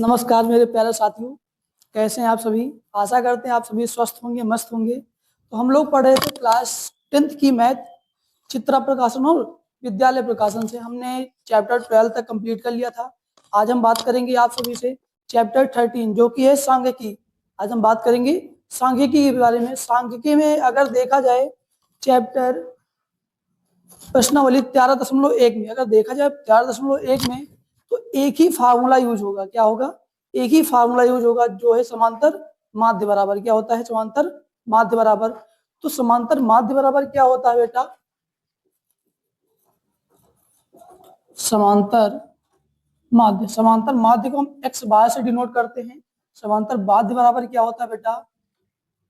नमस्कार मेरे प्यारे साथियों, कैसे हैं आप सभी। आशा करते हैं आप सभी स्वस्थ होंगे, मस्त होंगे। तो हम लोग पढ़ रहे थे क्लास 10th की मैथ, चित्रा प्रकाशन और विद्यालय प्रकाशन से। हमने चैप्टर 12 तक कंप्लीट कर लिया था। आज हम बात करेंगे आप सभी से चैप्टर 13 जो कि है सांख्यिकी। आज हम बात करेंगे सांख्यिकी के बारे में। सांख्यिकी में अगर देखा जाए चैप्टर प्रश्नावली 13.1 में, अगर देखा जाए 13.1 में, तो एक ही फार्मूला यूज होगा। क्या होगा? एक ही फार्मूला यूज होगा जो है समांतर माध्य बराबर। क्या होता है? समांतर माध्य बराबर। तो समांतर माध्य बराबर क्या होता है बेटा? समांतर माध्य, समांतर माध्य को हम x बार से डिनोट करते हैं। समांतर माध्य बराबर क्या होता है बेटा?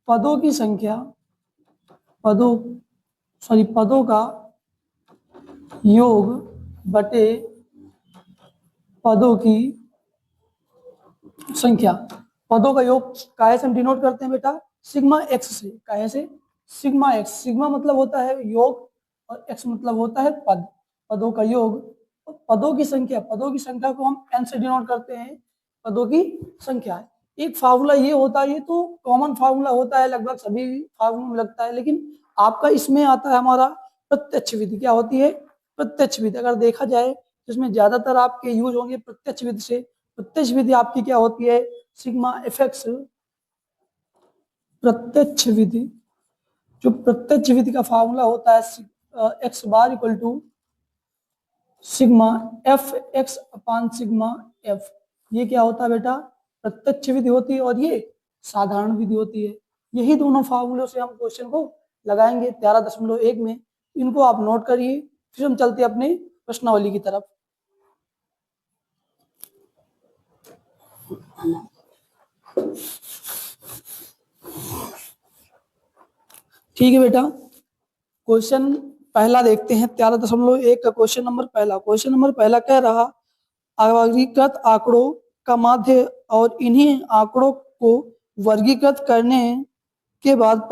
पदों की संख्या, पदों का योग बटे पदों की संख्या। पदों का योग काहे से हम डिनोट करते हैं बेटा? सिग्मा एक्स से। काहे से? Sigma x. सिग्मा मतलब होता है योग और एक्स मतलब होता है पद। पदों का योग और पदों की संख्या। पदों की संख्या को हम एन से डिनोट करते हैं। पदों की संख्या है। एक फार्मूला ये होता है, ये तो कॉमन फार्मूला होता है, लगभग सभी फार्मूला में लगता है, लेकिन आपका इसमें आता है हमारा प्रत्यक्ष विधि। क्या होती है? प्रत्यक्ष विधि। अगर देखा जाए जिसमें ज्यादातर आपके यूज होंगे प्रत्यक्ष विधि से। प्रत्यक्ष विधि आपकी क्या होती है? Sigma F X. प्रत्यक्ष विधि, जो प्रत्यक्ष विधि का फार्मूला होता है X bar equal to sigma F x upon sigma F. ये क्या होता है बेटा? प्रत्यक्ष विधि होती है और ये साधारण विधि होती है। यही दोनों फार्मूलों से हम क्वेश्चन को लगाएंगे 13.1 में। इनको आप नोट करिए, फिर हम चलते अपने प्रश्नावली की तरफ। ठीक है बेटा, क्वेश्चन पहला देखते हैं। 13.1 का क्वेश्चन नंबर पहला। क्वेश्चन नंबर पहला कह रहा, अवर्गीकृत आंकड़ों का माध्य और इन्हीं आंकड़ों को वर्गीकृत करने के बाद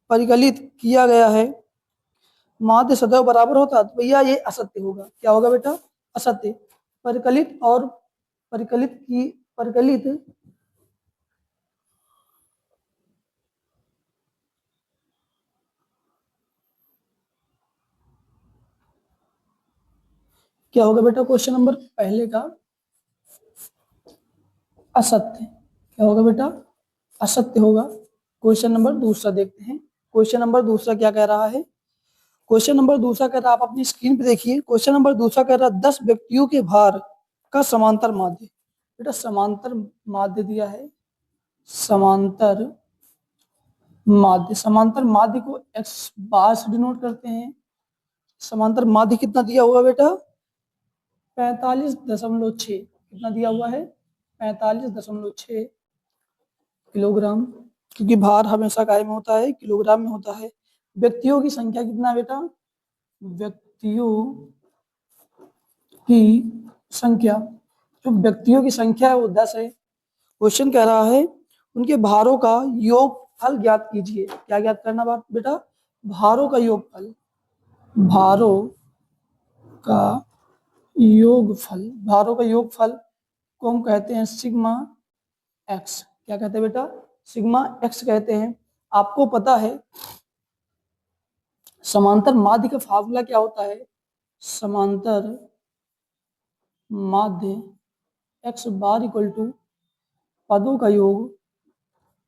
परिकलित किया गया है। माध्य सदैव बराबर होता है, तो भैया ये असत्य होगा। क्या होगा बेटा? असत्य। परिकलित और परिकलित क्या होगा बेटा? क्वेश्चन नंबर पहले का असत्य। क्या होगा बेटा? असत्य होगा। क्वेश्चन नंबर दूसरा देखते हैं। क्वेश्चन नंबर दूसरा क्या कह रहा है? क्वेश्चन नंबर दूसरा कह रहा है, आप अपनी स्क्रीन पे देखिए। क्वेश्चन नंबर दूसरा कह रहा है 10 व्यक्तियों के भार का समांतर माध्य। बेटा समांतर माध्य दिया है। समांतर माध्य, समांतर माध्य को x बार से डिनोट करते हैं। समांतर माध्य कितना दिया हुआ बेटा? 45.6। कितना दिया हुआ है? 45.6 किलोग्राम, क्योंकि भार हमेशा काय में होता है? किलोग्राम में होता है। व्यक्तियों की संख्या कितना बेटा? व्यक्तियों की संख्या, जो व्यक्तियों की संख्या है वो 10 है। क्वेश्चन कह रहा है उनके भारों का योगफल ज्ञात कीजिए। क्या ज्ञात करना बात बेटा? भारों का योगफल। भारों का योगफल, भारों का योगफल को हम कहते हैं सिग्मा एक्स। क्या कहते हैं बेटा? सिग्मा एक्स कहते हैं। आपको पता है समांतर माध्य का फार्मूला क्या होता है? समांतर माध्य एक्स बार इक्वल टू पदों का योग,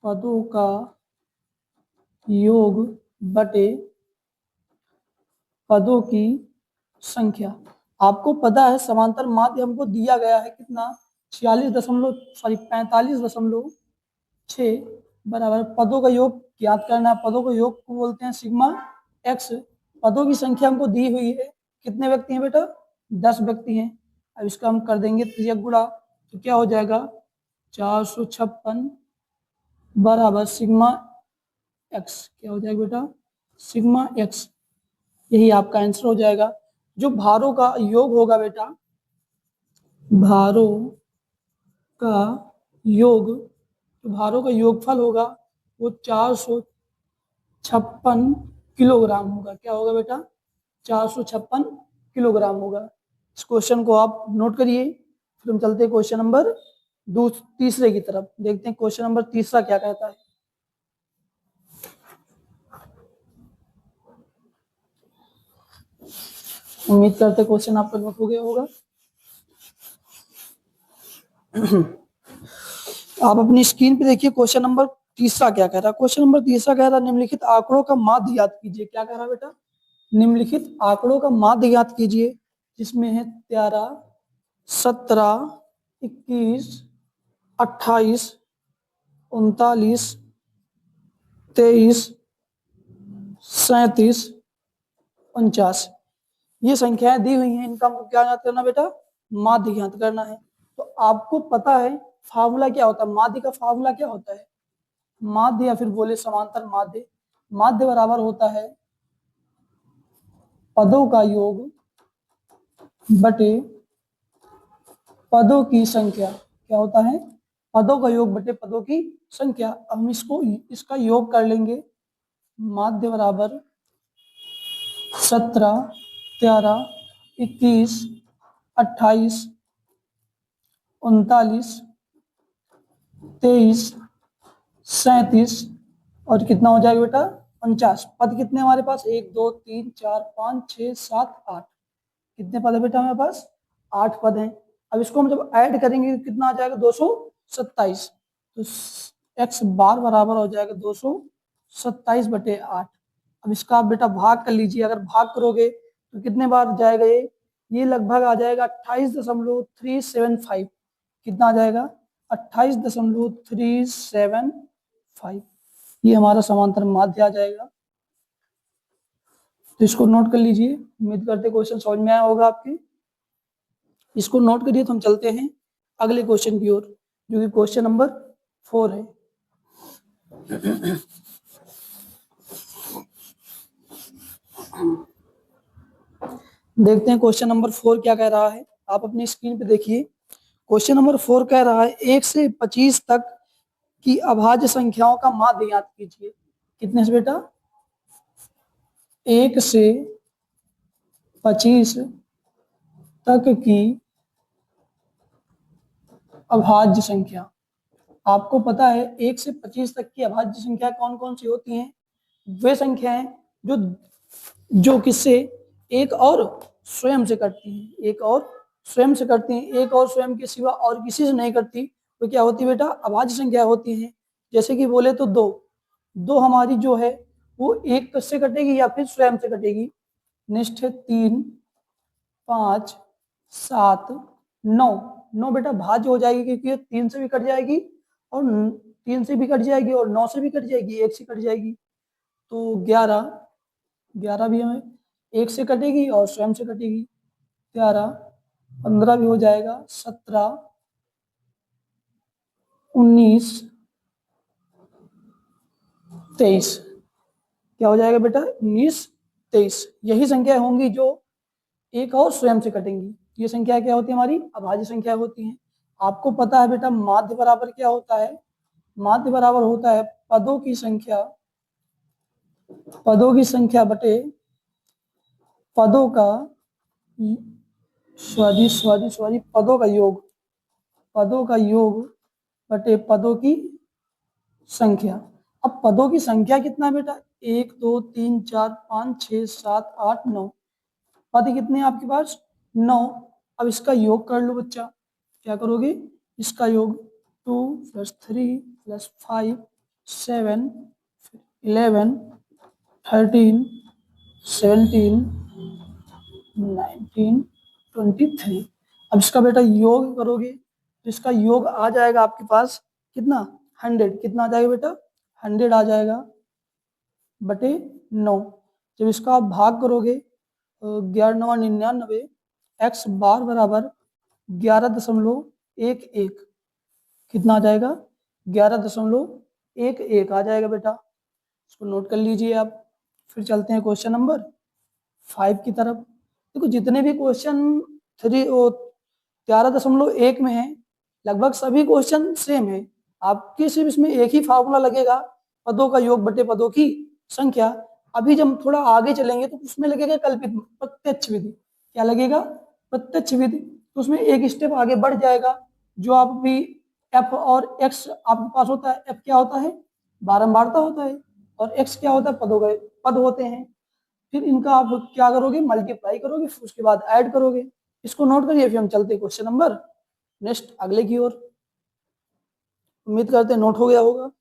पदों का योग बटे पदों की संख्या। आपको पता है समांतर माध्य हमको दिया गया है कितना? 45.6 बराबर पदों का योग ज्ञात करना है। पदों का योग को बोलते हैं सिग्मा एक्स। पदों की संख्या हमको दी हुई है। कितने व्यक्ति हैं बेटा? 10 व्यक्ति हैं। अब इसका हम कर देंगे त्रिज्या गुणा, तो क्या हो जाएगा? 456 बराबर सिग्मा एक्स। क्या हो जाएगा बेटा? Sigma x. यही आपका आंसर हो जाएगा। जो भारों का योग होगा बेटा, भारों का योग, जो भारों का योगफल होगा वो 456 किलोग्राम होगा। क्या होगा बेटा? 456 किलोग्राम होगा। इस क्वेश्चन को आप नोट करिए, फिर हम चलते हैं क्वेश्चन नंबर तीसरे की तरफ, देखते हैं क्वेश्चन नंबर तीसरा क्या कहता है। उम्मीद करते क्वेश्चन आपका नोट हो गया होगा। आप अपनी स्क्रीन पे देखिए क्वेश्चन नंबर तीसरा क्या कह रहा है। क्वेश्चन नंबर तीसरा कह रहा है निम्नलिखित आंकड़ों का माध्य ज्ञात कीजिए। क्या कह रहा है बेटा? निम्नलिखित आंकड़ों का माध्य ज्ञात कीजिए, जिसमें है 13, 17, 21, 28, 39, 23, 37, 49। ये संख्याएं दी हुई हैं, इनका हमको क्या ज्ञात करना बेटा? माध्य ज्ञात करना है। तो आपको पता है फार्मूला क्या होता है? माध्य का फार्मूला क्या होता है? माध्य या फिर बोले समांतर माध्य, माध्य बराबर होता है पदों का योग बटे पदों की संख्या। क्या होता है? पदों का योग बटे पदों की संख्या। अब हम इसका योग कर लेंगे। माध्य बराबर 17, 13, 21, 28, 39, 23, 37 और कितना हो जाएगा बेटा? 49। पद कितने हमारे पास? 1 2 3 4 5 6 7 8। कितने पद है बेटा हमारे पास? 8 पद हैं। अब इसको हम जब ऐड करेंगे कितना आ जाएगा? 227। तो x बार बराबर हो जाएगा 227 बटे 8। अब इसका आप बेटा भाग कर लीजिए। अगर भाग करोगे तो कितने बार जाएगा ये लगभग आ जाएगा 28.375। कितना आ जाएगा? 28.375। ये हमारा समांतर माध्य आ जाएगा। तो इसको नोट कर लीजिए। उम्मीद करते क्वेश्चन समझ में आया होगा आपके। इसको नोट करिए। तो हम चलते हैं अगले क्वेश्चन की ओर, जो कि क्वेश्चन नंबर 4 है। देखते हैं क्वेश्चन नंबर 4 क्या कह रहा है। आप अपनी स्क्रीन पे देखिए। क्वेश्चन नंबर 4 कह रहा है 1 से 25 तक की अभाज्य संख्याओं का माध्य ज्ञात कीजिए। कितने से बेटा? 1 से 25 तक की अभाज्य संख्या। आपको पता है 1 से 25 तक की अभाज्य संख्या कौन कौन सी होती हैं? वे संख्याएं जो जो किससे? एक और स्वयं से करती हैं। एक और स्वयं से करती हैं, एक और स्वयं के सिवा और किसी से नहीं करती। तो क्या होती है बेटा? अभाज्य संख्या होती हैं। जैसे कि बोले तो दो हमारी जो है वो एक से कटेगी या फिर स्वयं से कटेगी। नेक्स्ट है 3, 5, 7, 9। 9 बेटा भाज्य हो जाएगी, क्योंकि ये 3 से भी कट जाएगी और 3 से भी कट जाएगी और 9 से भी कट जाएगी, 1 से कट जाएगी। तो 11 भी हमें 1 से कटेगी और स्वयं से कटेगी। 11, 15 भी हो जाएगा। 17, 19, 23। क्या हो जाएगा बेटा? 19, 23। यही संख्या होंगी जो एक और स्वयं से कटेंगी। ये संख्या क्या होती है? हमारी अभाज्य संख्या होती है। आपको पता है बेटा माध्य बराबर क्या होता है? माध्य बराबर होता है पदों की संख्या बटे पदों का पदों का योग बटे पदों की संख्या। अब पदों की संख्या कितना बेटा? 1 2 3 4 5 6 7 8 9। पद कितने हैं आपके पास? 9। अब इसका योग कर लो बच्चा। क्या करोगे? इसका योग 2 + 3 + 5 7 11 13 17 19 23। अब इसका बेटा योग करोगे तो इसका योग आ जाएगा आपके पास कितना? 100। कितना आ जाएगा बेटा? 100 आ जाएगा बटे 9। जब इसका आप भाग करोगे 11 9 99। x बार बराबर 11.11। कितना आ जाएगा? 11.11 आ जाएगा बेटा। इसको नोट कर लीजिए आप। फिर चलते हैं क्वेश्चन नंबर 5 की तरफ। देखो जितने भी क्वेश्चन 11.1 में है, लगभग सभी क्वेश्चन सेम है। आपके सिर्फ इसमें एक ही फार्मूला लगेगा, पदों का योग बटे पदों की संख्या। अभी जब थोड़ा आगे चलेंगे तो उसमें लगेगा कल्पित प्रत्यक्ष विधि। क्या लगेगा? प्रत्यक्ष विधि। तो उसमें एक स्टेप आगे बढ़ जाएगा। जो आप भी एफ और एक्स आपके पास होता है, एफ क्या होता है, बारंबारता होता है, और एक्स क्या होता है, पद होते हैं। फिर इनका आप क्या करोगे, मल्टीप्लाई करोगे, फिर उसके बाद ऐड करोगे। इसको नोट करिए, फिर हम चलते क्वेश्चन नंबर नेक्स्ट अगले की ओर। उम्मीद करते हैं नोट हो गया होगा।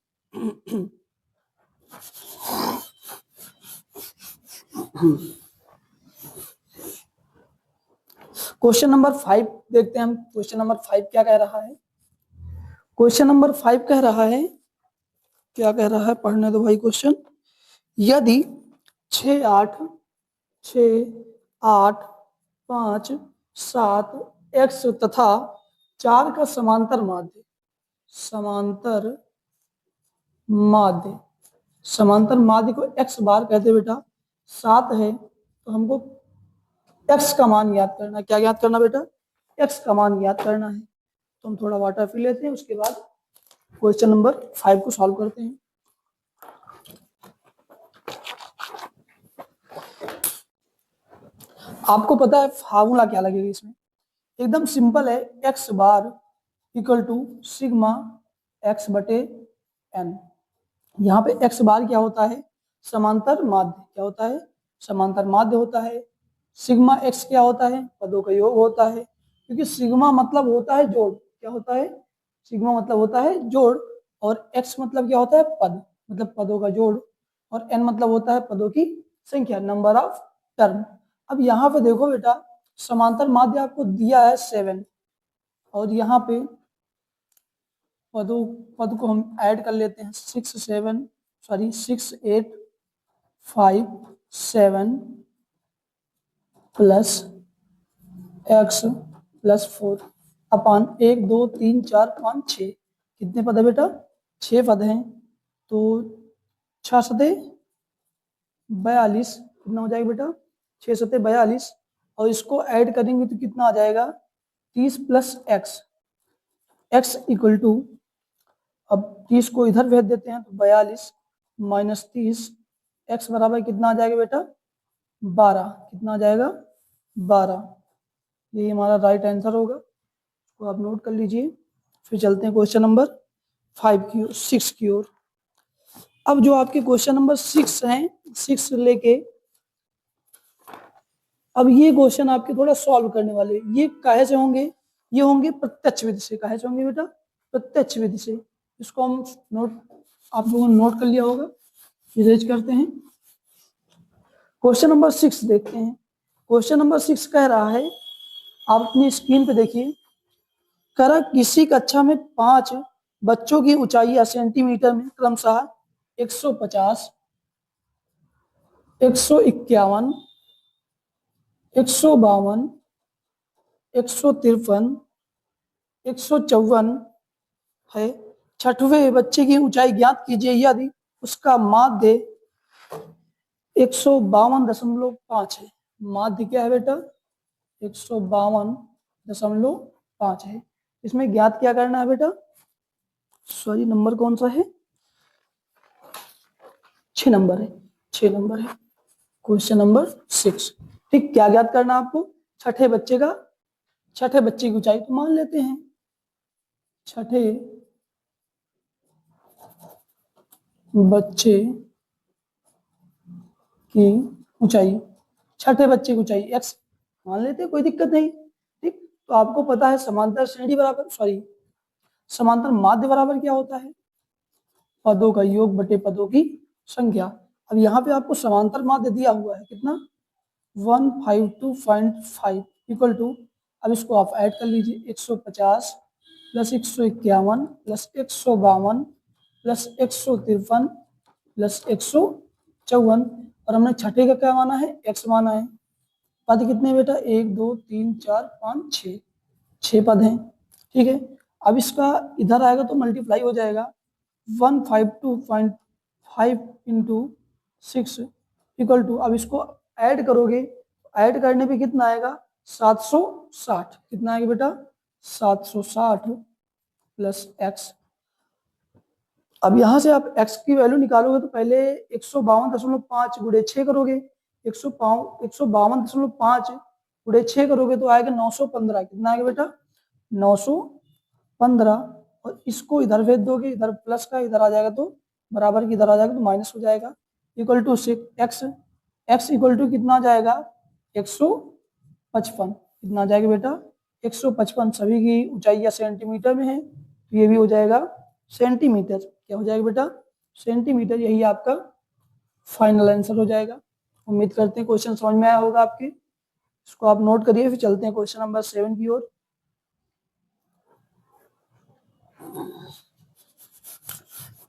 क्वेश्चन नंबर 5 देखते हैं हम। क्वेश्चन नंबर 5 क्या कह रहा है? क्वेश्चन नंबर 5 कह रहा है, क्या कह रहा है, पढ़ने दो भाई क्वेश्चन। यदि 6 8 6 8 5 7 एक्स तथा 4 का समांतर माध्य, समांतर माध्य को एक्स बार कहते हैं बेटा। 7 है तो हमको एक्स का मान याद करना। क्या याद करना बेटा? एक्स का मान याद करना है। तो हम थोड़ा वाटर पी लेते हैं, उसके बाद क्वेश्चन नंबर 5 को सॉल्व करते हैं। आपको पता है फार्मूला क्या लगेगा इसमें? एकदम सिंपल है, X bar equal to sigma X बटे एन। यहाँ पे एक्स बार क्या होता है? समांतर माध्य। क्या होता है? समांतर माध्य होता है। सिग्मा एक्स क्या होता है? पदों का योग होता है, क्योंकि सिग्मा मतलब होता है जोड़। क्या होता है? सिग्मा मतलब होता है जोड़, और एक्स मतलब क्या होता है? पद, मतलब पदों का जोड़, और एन मतलब होता है पदों की संख्या, नंबर ऑफ टर्म। अब यहाँ पे देखो बेटा, समांतर माध्य आपको दिया है 7, और यहाँ पे पद को हम ऐड कर लेते हैं। 6 8 5 7 प्लस एक्स प्लस 4 अपान 1 2 3 4 5 6। कितने पद है बेटा? 6 पद हैं। तो 6 सते 42, कितना हो जाएगा बेटा? 6 सते 42, और इसको ऐड करेंगे तो कितना आ जाएगा? 30 plus X, X equal to, अब 30 को इधर भेज देते हैं तो 42 माइनस 30, एक्स बराबर कितना आ जाएगा बेटा? 12। कितना आ जाएगा? 12। यही हमारा राइट आंसर होगा, तो आप नोट कर लीजिए। फिर चलते हैं क्वेश्चन नंबर 6 की ओर। अब जो आपके क्वेश्चन नंबर 6 हैं, 6 लेके अब ये क्वेश्चन आपके थोड़ा सॉल्व करने वाले, ये काहे से होंगे? ये होंगे प्रत्यक्ष विधि से। काहे से होंगे बेटा? प्रत्यक्ष विधि से। इसको हम नोट, आप लोगों ने नोट कर लिया होगा। इरेज करते हैं। क्वेश्चन नंबर 6 देखते हैं। क्वेश्चन नंबर 6 कह रहा है, आप अपनी स्क्रीन पे देखिए, करा किसी कक्षा में 5 बच्चों की ऊंचाई या सेंटीमीटर में क्रमशः 150, 151, 152, 153, 154 है। छठवें बच्चे की ऊंचाई ज्ञात कीजिए यदि उसका माध्य 152.5 है। माध्य क्या है बेटा? 152.5 है। इसमें ज्ञात क्या करना है बेटा? सॉरी, नंबर कौन सा है? 6 नंबर है। 6 नंबर है क्वेश्चन नंबर 6। ठीक, क्या ज्ञात करना आपको? छठे बच्चे की ऊंचाई। तो मान लेते हैं छठे बच्चे की ऊंचाई, छठे बच्चे की ऊंचाई एक्स मान लेते हैं, कोई दिक्कत नहीं। ठीक, तो आपको पता है समांतर श्रेणी बराबर, सॉरी, समांतर माध्य बराबर क्या होता है? पदों का योग बटे पदों की संख्या। अब यहाँ पे आपको समांतर माध्य दिया हुआ है कितना? 152.5 इक्वल टू, अब इसको आप ऐड कर लीजिए, 150 प्लस 151 प्लस 152 प्लस 153 प्लस 154, और हमने छठे का क्या माना है? एक्स माना है। पद कितने बेटा? 1 2 3 4 5 6, 6 पद हैं। ठीक है, अब इसका इधर आएगा तो मल्टीप्लाई हो जाएगा। 152.5 इंटू 6 इक्वल टू, अब इसको ऐड करोगे, ऐड करने पे कितना आएगा? 760। कितना आएगा बेटा? 760 प्लस एक्स। अब यहां से आप x की वैल्यू निकालोगे तो पहले 152.5 गुणे 6 करोगे। 152.5 गुणे 6 करोगे तो आएगा 915। कितना आएगा बेटा? 915। और इसको इधर भेज दोगे, इधर प्लस का इधर आ जाएगा तो बराबर की इधर आ जाएगा तो माइनस हो जाएगा। Equal to X equal to कितना आ जाएगा? 155। कितना आ जाएगा बेटा? 155। सभी की ऊंचाई सेंटीमीटर में है तो ये भी हो जाएगा सेंटीमीटर। क्या हो जाएगा बेटा? सेंटीमीटर। यही आपका फाइनल आंसर हो जाएगा। उम्मीद करते हैं क्वेश्चन समझ में आया होगा आपके। इसको आप नोट करिए, फिर चलते हैं क्वेश्चन नंबर 7 की ओर।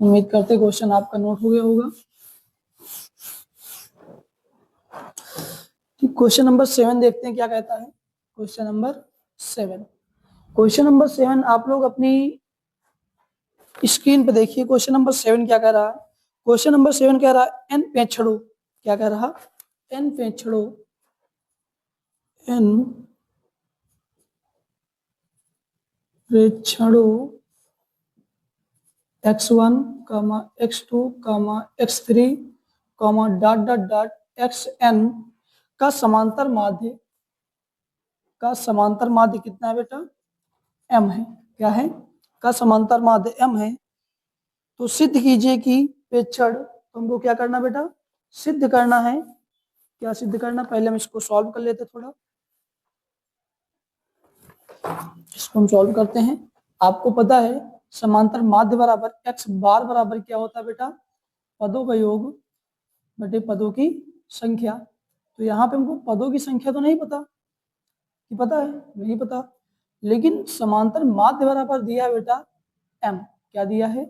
उम्मीद करते हैं क्वेश्चन आपका नोट हो गया होगा। क्वेश्चन नंबर 7 देखते हैं क्या कहता है। क्वेश्चन नंबर 7 आप लोग अपनी स्क्रीन पे देखिए। क्वेश्चन नंबर 7 क्या कह रहा है? क्वेश्चन नंबर 7 कह रहा है एन पेंछड़ों। क्या कह रहा? एन पेंछड़ों, एन प्रेक्षणों x1, x2, x3, dot dot dot xn का समांतर माध्य कितना है बेटा? m है। क्या है? का समांतर माध्य m है। तो सिद्ध कीजिए कि प्रेक्षण, तुमको क्या करना बेटा? सिद्ध करना है। क्या सिद्ध करना? पहले हम इसको सॉल्व कर लेते थोड़ा। इसको हम सॉल्व करते हैं। आपको पता है समांतर माध्य बराबर x बार बराबर क्या होता है बेटा? पदों का योग बटे पदों की संख्या। तो यहाँ पे हमको पदों की संख्या तो नहीं पता, कि पता है? नहीं पता। लेकिन समांतर माध्य बराबर दिया है बेटा m। क्या दिया है?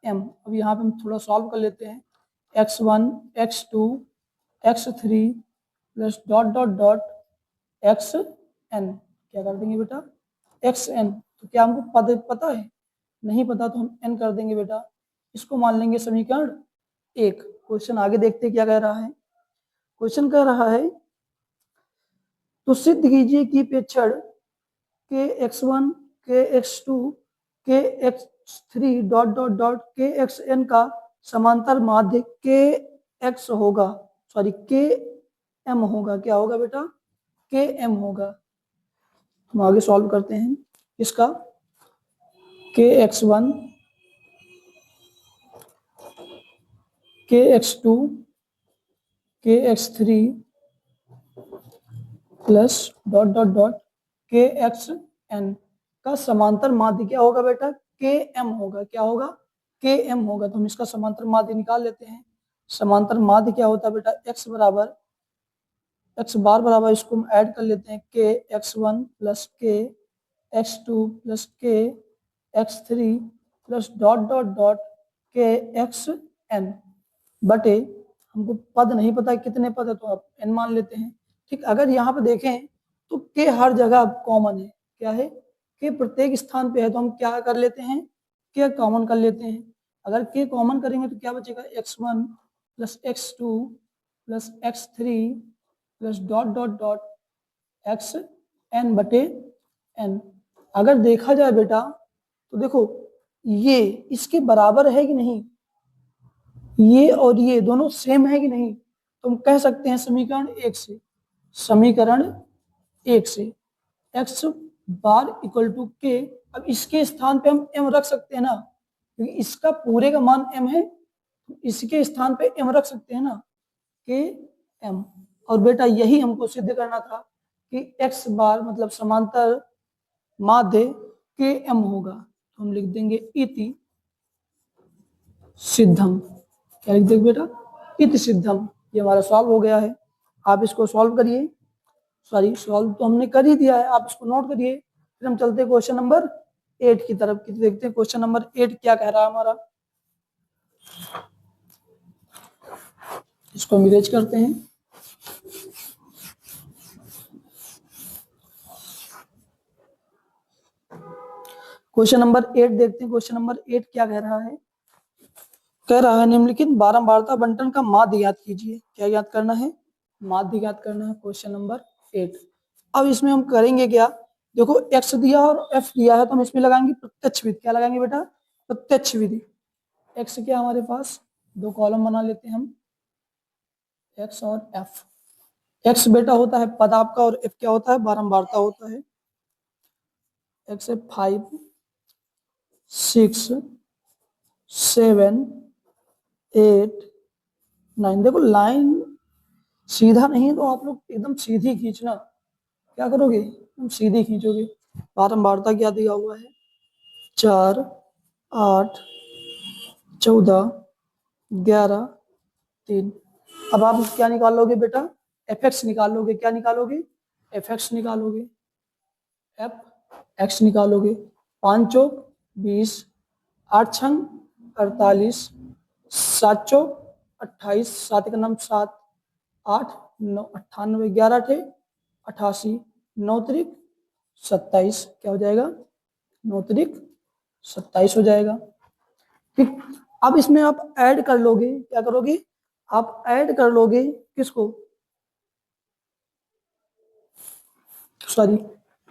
m। अब यहाँ पे हम थोड़ा सॉल्व कर लेते हैं। x1, x2, x3 plus dot dot dot xn। क्या कर देंगे बेटा? xn। तो क्या हमको पद पता है? नहीं पता, तो हम n कर देंगे बेटा। इसको मान लेंगे समीकरण 1। क्वेश्चन आगे देखते हैं क्या कह रहा है। क्वेश्चन कह रहा है तो सिद्ध कीजिए कि प्रेक्षण के x1, के x2, के x3 डॉट डॉट डॉट के xn का समांतर माध्य के x होगा, सॉरी के m होगा। क्या होगा बेटा? के m होगा। हम आगे सॉल्व करते हैं इसका। के x1, के x2, के x3 plus dot dot dot के xn का समांतर माध्य क्या होगा बेटा? के m होगा। क्या होगा? के m होगा। तो हम इसका समांतर माध्य निकाल लेते हैं। समांतर माध्य क्या होता है बेटा? x बराबर x बार बराबर, इसको हम ऐड कर लेते हैं, के x1 प्लस के x2 प्लस के x3 plus dot dot dot के xn बटे, हमको पद नहीं पता कितने पद है तो आप n मान लेते हैं। ठीक, अगर यहाँ पे देखें तो के हर जगह कॉमन है। क्या है? के प्रत्येक स्थान पे है, तो हम क्या कर लेते हैं? के कॉमन कर लेते हैं। अगर के कॉमन करेंगे तो क्या बचेगा? x1 plus x2 plus x3 plus dot dot dot xn बटे n। अगर देखा जाए बेटा तो देखो ये इसके बराबर है कि नहीं, ये और ये दोनों सेम है कि नहीं, तो हम कह सकते हैं समीकरण 1 से, समीकरण 1 से x बार इक्वल टू के। अब इसके स्थान पे हम m रख सकते हैं ना, क्योंकि इसका पूरे का मान m है, तो इसके स्थान पे m रख सकते हैं ना, के m। और बेटा यही हमको सिद्ध करना था कि x बार मतलब समांतर माध्य के m होगा। तो हम लिख देंगे इति सिद्धम। क्या लिख देंगे बेटा? इति सिद्धम। ये हमारा सॉल्व हो गया है। आप इसको सॉल्व करिए। सॉरी, सॉल्व तो हमने कर ही दिया है, आप इसको नोट करिए। फिर हम चलते हैं क्वेश्चन नंबर 8 की तरफ। देखते हैं क्वेश्चन नंबर 8 क्या कह रहा है हमारा। इसको हम इरेज करते हैं। क्वेश्चन नंबर 8 देखते हैं। क्वेश्चन नंबर 8 क्या कह रहा है? कह रहा है निम्नलिखित बारंबारता बंटन का माध्य ज्ञात कीजिए। क्या ज्ञात करना है? माध्य ज्ञात करना है। Question number 8। अब इसमें हम करेंगे क्या? देखो x दिया और f दिया है, तो हम इसमें लगाएंगे प्रत्यक्ष विधि। क्या लगाएंगे बेटा? प्रत्यक्ष विधि। x क्या हमारे पास, दो कॉलम बना लेते हैं हम, x और f। एक्स बेटा होता है पद आपका, और एफ क्या होता है, बारंबारता होता है। एक्स है 5 6 7 8 9। देखो लाइन सीधा नहीं है तो आप लोग एकदम सीधी खींचना, क्या करोगे, एकदम सीधी खींचोगे। बारंबारता क्या दिया हुआ है, 4 8 14 11 3। अब आप क्या निकालोगे बेटा, एफ एक्स निकालोगे। क्या निकालोगे, एफ एक्स निकालोगे, एफ एक्स निकालोगे। 5 चौक 20, 8 छंग 48, 7 चौक 28, 7 का नाम 7, 8 9 98, 11 थे 88, 9 त्रिक 27। क्या हो जाएगा, 9 त्रिक 27 हो जाएगा। ठीक, अब इसमें आप ऐड कर लोगे, क्या करोगे, आप ऐड कर लोगे किसको, सॉरी,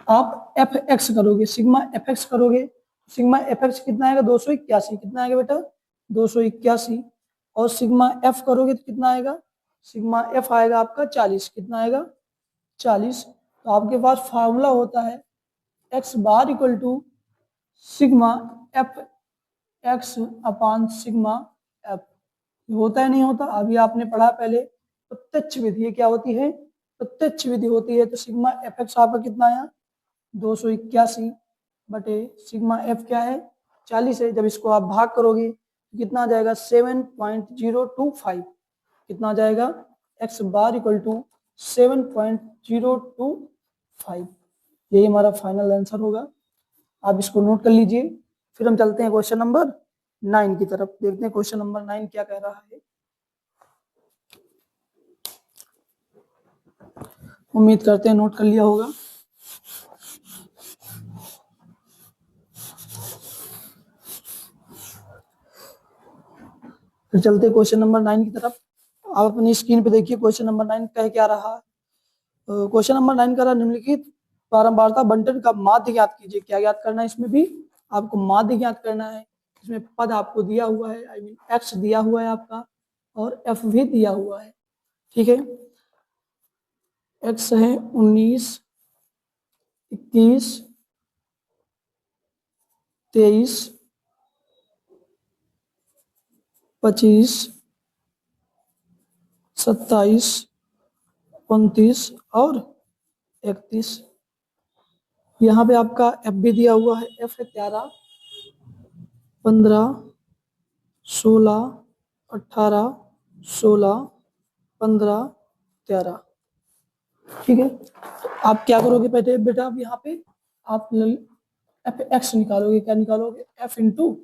आप एफ एक्स करोगे, सिग्मा एफ एक्स करोगे। सिग्मा एफ एक्स कितना आएगा, 281। कितना आएगा बेटा, 281। और सिग्मा एफ करोगे तो कितना आएगा, सिग्मा एफ आएगा आपका 40। कितना आएगा, 40। तो आपके पास फार्मूला होता है X bar equal to sigma F x upon sigma F. होता है नहीं होता, अभी आपने पढ़ा पहले, प्रत्यक्ष विधि। ये क्या होती है, प्रत्यक्ष विधि होती है। तो सिग्मा एफ एक्स आपका कितना आया, 281 बटे सिग्मा एफ क्या है, 40 है। जब इसको आप भाग करोगे तो कितना आ जाएगा, 7.025। कितना आ जाएगा, एक्स बार इक्वल टू 7.025। यही हमारा फाइनल आंसर होगा। आप इसको नोट कर लीजिए। फिर हम चलते हैं क्वेश्चन नंबर 9 की तरफ, देखते हैं क्वेश्चन नंबर 9 क्या कह रहा है। उम्मीद करते हैं नोट कर लिया होगा। फिर चलते हैं क्वेश्चन नंबर 9 की तरफ। आप अपनी स्क्रीन पे देखिए क्वेश्चन नंबर 9 कह क्या रहा है। क्वेश्चन नंबर 9 का रहा निम्नलिखित बारंबारता बंटन का माध्य ज्ञात कीजिए। क्या ज्ञात करना है, इसमें भी आपको माध्य ज्ञात करना है। इसमें पद आपको दिया हुआ है, आई मीन एक्स दिया हुआ है आपका, और एफ भी दिया हुआ है। ठीक है, एक्स है 19 21 23 25 27 29 और 31। यहाँ पे आपका एफ भी दिया हुआ है, एफ है 11 15 16 18 16 15 13। ठीक है, आप क्या करोगे बेटे, बेटा अब यहाँ पे आप एफ एक्स निकालोगे। क्या निकालोगे, F into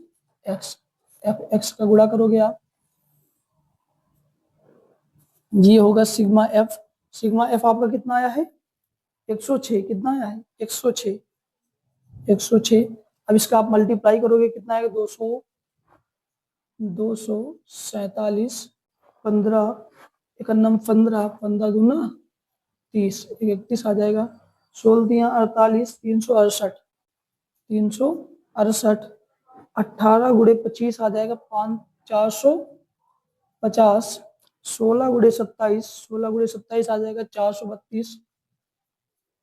x, F x का गुणा करोगे आप, ये होगा सिग्मा एफ। सिग्मा एफ आपका कितना आया है, 106। कितना आया है, 106, 106। अब इसका आप मल्टीप्लाई करोगे, कितना आएगा, 200 247 15 91 15 15 दूना 30 31 आ जाएगा। 16 दिया 48 368 368। 18 गुड़े 25 आ जाएगा 450। 16 गुड़े 27 16 गुड़े 27 आ जाएगा 432।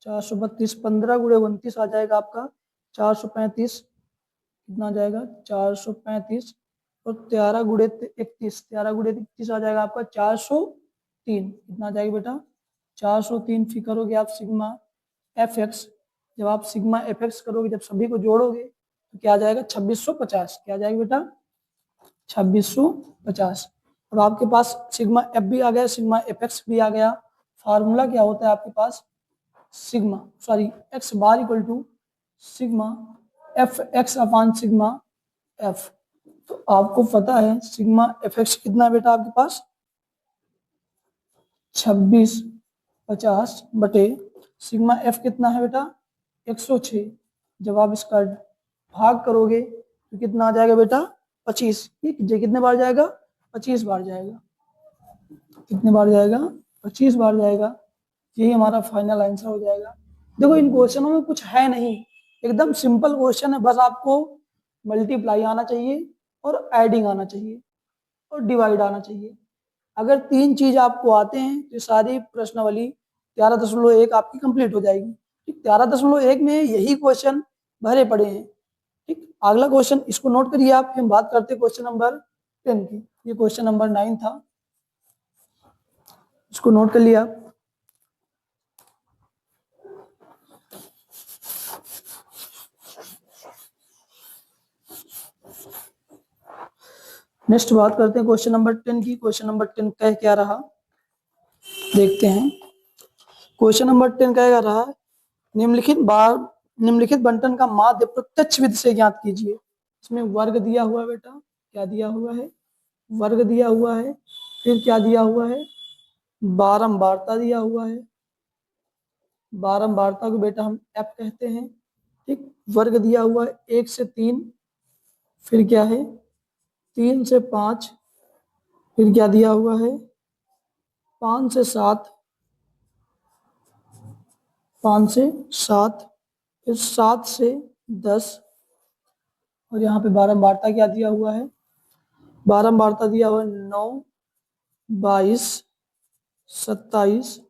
432 15 गुड़े 29 आ जाएगा आपका 435। कितना आ जाएगा, 435। और 13 गुड़े 31 13 गुड़े 31 आ जाएगा आपका 403। कितना आ जाएगा बेटा, 403। फिर करोगे आप सिग्मा एफ एक्स। जब आप सिग्मा एफ एक्स करोगे, जब सभी को जोड़ोगे तो क्या आ जाएगा, 2650। क्या आ जाएगा बेटा, 2650। अब आपके पास सिग्मा एफ भी आ गया, सिग्मा एफ एक्स भी आ गया। फार्मूला क्या होता है आपके पास, sigma sorry x bar equal to sigma F x upon sigma f. तो आपको पता है सिग्मा एफ एक्स कितना है बेटा आपके पास, 2650 बटे सिग्मा एफ कितना है बेटा, 106। जब आप इसका भाग करोगे तो कितना आ जाएगा बेटा, 25। ठीक, ये कितने बार जाएगा, 25 बार जाएगा। कितने बार जाएगा, 25 बार जाएगा। यही हमारा फाइनल आंसर हो जाएगा। देखो इन क्वेश्चनों में कुछ है नहीं, एकदम सिंपल क्वेश्चन है। बस आपको मल्टीप्लाई आना चाहिए और एडिंग आना चाहिए और डिवाइड आना चाहिए। अगर 3 चीज आपको आते हैं तो सारी प्रश्नावली 13.1 आपकी कंप्लीट हो जाएगी। ठीक, 13.1 में यही क्वेश्चन भरे पड़े हैं। ठीक, अगला क्वेश्चन इसको नोट करिए आप, हम बात करते हैं क्वेश्चन नंबर 10 की। ये क्वेश्चन नंबर 9 था, इसको नोट कर लिया आप। नेक्स्ट बात करते हैं क्वेश्चन नंबर 10 की। क्वेश्चन नंबर 10 कह क्या रहा, देखते हैं। क्वेश्चन नंबर 10 कह रहा, निम्नलिखित बंटन का माध्य प्रत्यक्ष विधि से ज्ञात कीजिए। इसमें वर्ग दिया हुआ है बेटा, क्या दिया हुआ है, वर्ग दिया हुआ है, फिर क्या दिया हुआ है, बारंबारता दिया हुआ है। बारंबारता को बेटा हम एफ कहते हैं। ठीक, वर्ग दिया हुआ है 1 से 3, फिर क्या है 3 से 5, फिर क्या दिया हुआ है 5 से 7, 5 से 7, फिर 7 से 10, और यहाँ पे बारंबारता क्या दिया हुआ है, बारंबारता दिया हुआ है 9, 22, 27,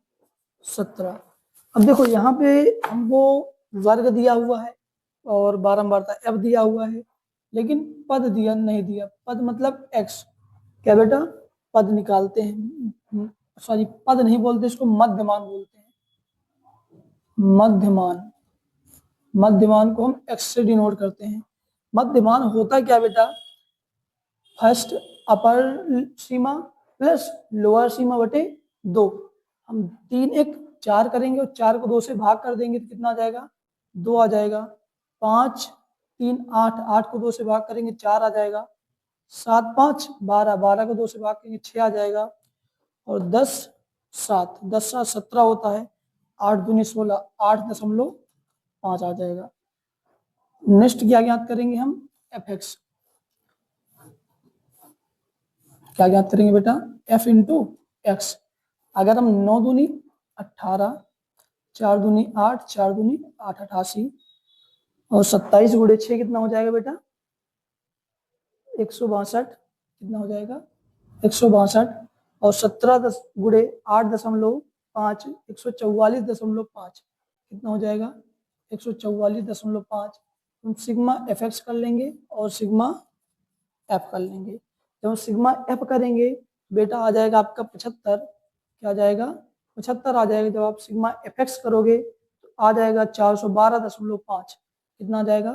17। अब देखो यहाँ पे हमको वर्ग दिया हुआ है और बारंबारता एफ दिया हुआ है, लेकिन पद दिया नहीं दिया। पद मतलब एक्स, क्या बेटा, पद निकालते हैं, सॉरी पद नहीं बोलते, इसको मध्यमान बोलते हैं। मध्यमान, मध्यमान को हम एक्स से डिनोट करते हैं। मध्यमान होता क्या बेटा, फर्स्ट अपर सीमा प्लस लोअर सीमा बटे 2। हम 3 1 4 करेंगे और 4 को 2 से भाग कर देंगे तो कितना आ जाएगा, 2 आ जाएगा। 5 3 8, 8 को 2 से भाग करेंगे 4 आ जाएगा। 7 5 12, 12 को 2 से भाग करेंगे 6 आ जाएगा। और 10 7, 10 7 17 होता है। 8 दूनी 16, 8.5 आ जाएगा। नेक्स्ट क्या ज्ञात करेंगे हम, एफ एक्स। क्या ज्ञात करेंगे बेटा, एफ इंटू एक्स। अगर हम 9 दूनी 18, 4 दूनी 8, 4 दूनी 8, 88, और 27 गुणे 6 कितना हो जाएगा बेटा, 162। कितना हो जाएगा, 162। और 17 गुणे 8.5, 144.5। कितना हो जाएगा, 144.5। हम सिग्मा एफ एक्स कर लेंगे और सिग्मा एफ कर लेंगे। जब सिग्मा एफ करेंगे बेटा आ जाएगा आपका 75। क्या आ जाएगा, 75 आ जाएगा। जब आप सिग्मा एफ एक्स करोगे तो आ जाएगा 412.5। कितना आ जाएगा,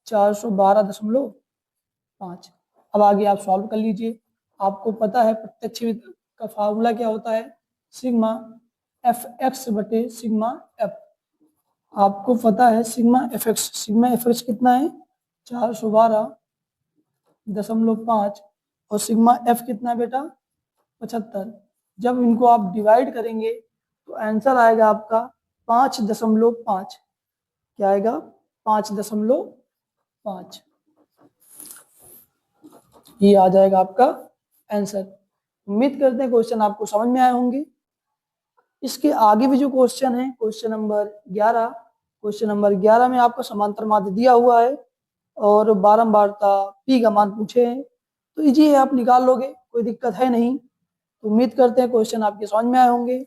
412.5। अब आगे आप सॉल्व कर लीजिए। आपको पता है प्रत्यक्ष विधि का फार्मूला क्या होता है, सिग्मा एफ एक्स बटे सिग्मा एफ। आपको पता है sigma F x, sigma F x कितना है 412.5, और सिग्मा एफ कितना है बेटा 75। जब इनको आप डिवाइड करेंगे तो आंसर आएगा आपका 5.5। क्या आएगा, 5.5। ये आ जाएगा आपका आंसर। उम्मीद करते हैं क्वेश्चन आपको समझ में आए होंगे। इसके आगे भी जो क्वेश्चन है, क्वेश्चन नंबर 11, क्वेश्चन नंबर 11 में आपको समांतर माध्य दिया हुआ है और बारंबारता पी का मान पूछे हैं, तो इजी है, आप निकाल लोगे, कोई दिक्कत है नहीं। तो उम्मीद करते हैं क्वेश्चन आपके समझ में आए होंगे।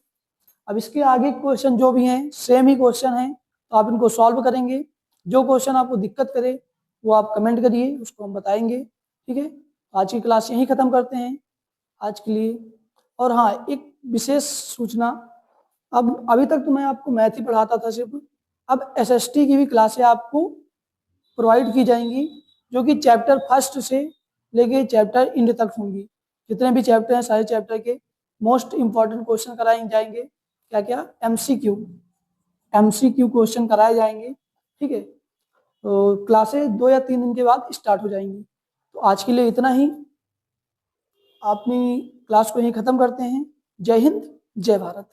अब इसके आगे क्वेश्चन जो भी हैं सेम ही क्वेश्चन हैं, तो आप इनको सॉल्व करेंगे। जो क्वेश्चन आपको दिक्कत करे वो आप कमेंट करिए, उसको हम बताएंगे। ठीक है, आज की क्लास यहीं ख़त्म करते हैं आज के लिए। और हाँ, एक विशेष सूचना, अब अभी तक तो मैं आपको मैथ ही पढ़ाता था सिर्फ, अब एसएसटी की भी क्लासें आपको प्रोवाइड की जाएंगी, जो कि चैप्टर फर्स्ट से लेके चैप्टर एंड तक होंगी। जितने भी चैप्टर हैं सारे चैप्टर के मोस्ट इंपॉर्टेंट क्वेश्चन कराए जाएंगे। क्या क्या, एमसीक्यू क्वेश्चन कराए जाएंगे। ठीक है, तो क्लासें 2 या 3 दिन के बाद स्टार्ट हो जाएंगी। तो आज के लिए इतना ही, अपनी क्लास को यहीं ख़त्म करते हैं। जय हिंद, जय भारत।